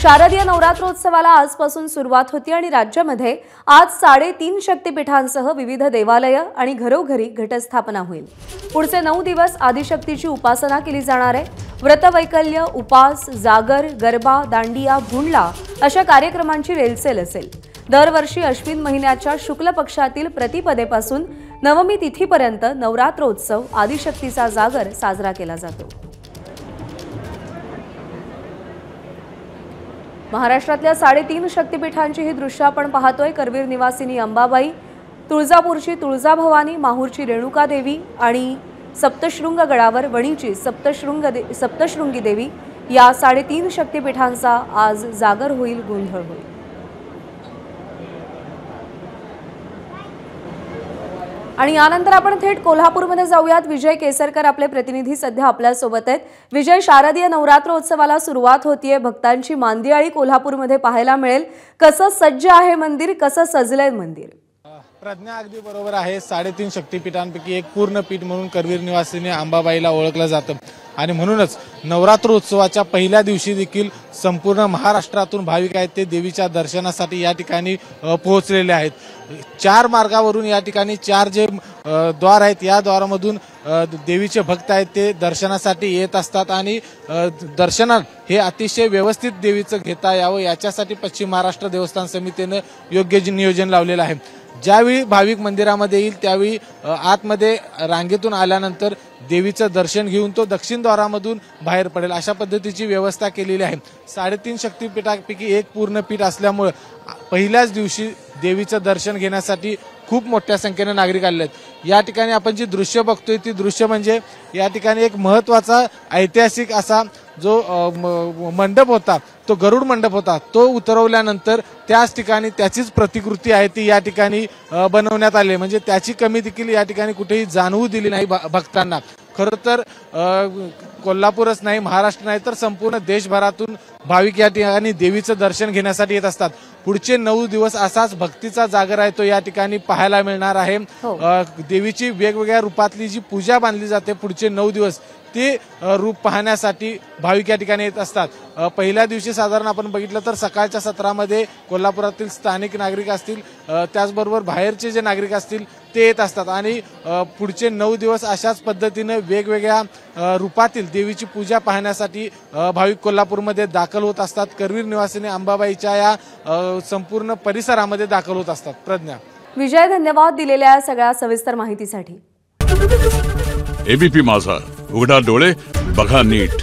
शारदीय नवरात्रोत्सवाला आजपासून सुरुवात होती आणि राज्यामध्ये आज 3.5 शक्तिपीठांसह विविध देवालय आणि घरोघरी घटस्थापना होईल। पुढचे 9 दिवस आदिशक्तीची उपासना केली जाणार आहे। व्रतवैकल्य, उपास, जागर, गरबा, दांडिया, भुंडला अशा कार्यक्रमांची रेलचेल असेल। दरवर्षी अश्विन महिन्याच्या शुक्ल पक्षातील प्रतिपदेपासून नवमी तिथीपर्यंत नवरात्रोत्सव आदिशक्तीचा जागर साजरा केला जातो। महाराष्ट्रातल्या 3.5 शक्तिपीठांची ही दृश्य आपण पाहतोय। करवीर निवासिनी अंबाबाई, तुळजापूरची तुळजाभवानी, माहूरची रेणुका देवी आणि सप्तशृंग गडावर वणीची सप्तशृंगी देवी या 3.5 शक्तिपीठांचा आज जागर होईल, गोंधळ होईल। आणि यानंतर आपण थेट कोल्हापूरमध्ये जाऊयात। विजय केसरकर आपले प्रतिनिधी सध्या आपल्या सोबत आहेत। विजय, शारदीय नवरात्रोत्सवाला सुरुवात होतीये, भक्तांची मांदियाळी कोल्हापूरमध्ये पाहायला मिळेल। कसं सज्ज आहे मंदिर, कसं सजलंय मंदिर? प्रज्ञा अगदी बरोबर आहे। 3.5 शक्तिपीठांपैकी एक पूर्ण पीठ म्हणून करवीर निवासिनी अंबाबाईला ओळखलं जातं आणि म्हणूनच नवरात्रोत्सवाच्या पहिल्या दिवशी देखील संपूर्ण महाराष्ट्रातून भाविक आहेत ते देवीच्या दर्शनासाठी या ठिकाणी पोहोचलेले आहेत। 4 मार्गावरून या ठिकाणी 4 जे द्वार आहेत या द्वारामधून देवीचे भक्त आहेत ते दर्शनासाठी येत असतात आणि दर्शनात हे अतिशय व्यवस्थित देवीचं घेता यावं याच्यासाठी पश्चिम महाराष्ट्र देवस्थान समितीने योग्य नियोजन लावलेलं आहे। ज्यावेळी भाविक मंदिरामध्ये येईल त्यावेळी आतमध्ये रांगेतून आल्यानंतर देवीचं दर्शन घेऊन तो दक्षिण द्वारामधून बाहेर पडेल अशा पद्धतीची व्यवस्था केलेली आहे। 3.5 शक्तिपीठांपैकी एक पूर्ण पीठ असल्यामुळे पहिल्याच दिवशी देवीचं दर्शन घेण्यासाठी खूप मोठ्या संख्येने नागरिक आले आहेत। या ठिकाणी आपण जी दृश्य बघतोय ती दृश्य म्हणजे या ठिकाणी एक महत्त्वाचा ऐतिहासिक असा जो मंडप होता, तो गरुड मंडप होता, तो उतरवल्यानंतर त्याच ठिकाणी त्याचीच प्रतिकृती आहे ती या ठिकाणी बनवण्यात आली। म्हणजे त्याची कमी देखील या ठिकाणी कुठेही जाणवू दिली नाही भक्तांना। खरं तर कोल्हापूरच नाही, महाराष्ट्र नाही तर संपूर्ण देशभरातून भाविक या ठिकाणी देवीचं दर्शन घेण्यासाठी येत असतात। पुढचे 9 दिवस असाच भक्तीचा जागर आहे तो या ठिकाणी पाहायला मिळणार आहे। देवीची वेगवेगळ्या रूपातली जी पूजा बांधली जाते पुढचे 9 दिवस ते रूप पाहण्यासाठी भाविक या ठिकाणी येत असतात। पहिल्या दिवशी साधारण आपण बघितलं तर सकाळच्या सत्रामध्ये कोल्हापुरातील स्थानिक नागरिक असतील त्याचबरोबर बाहेरचे जे नागरिक असतील ते येत असतात आणि पुढचे 9 दिवस अशाच पद्धतीने वेगवेगळ्या रूपातील देवीची पूजा पाहण्यासाठी भाविक कोल्हापूरमध्ये दाखल होत असतात। करवीर निवासिनी अंबाबाईच्या या संपूर्ण परिसरामध्ये दाखल होत असतात। प्रज्ञा, विजय, धन्यवाद दिलेल्या सगळ्या सविस्तर माहितीसाठी। एबीपी माझा, उघडा डोळे बघा नीट।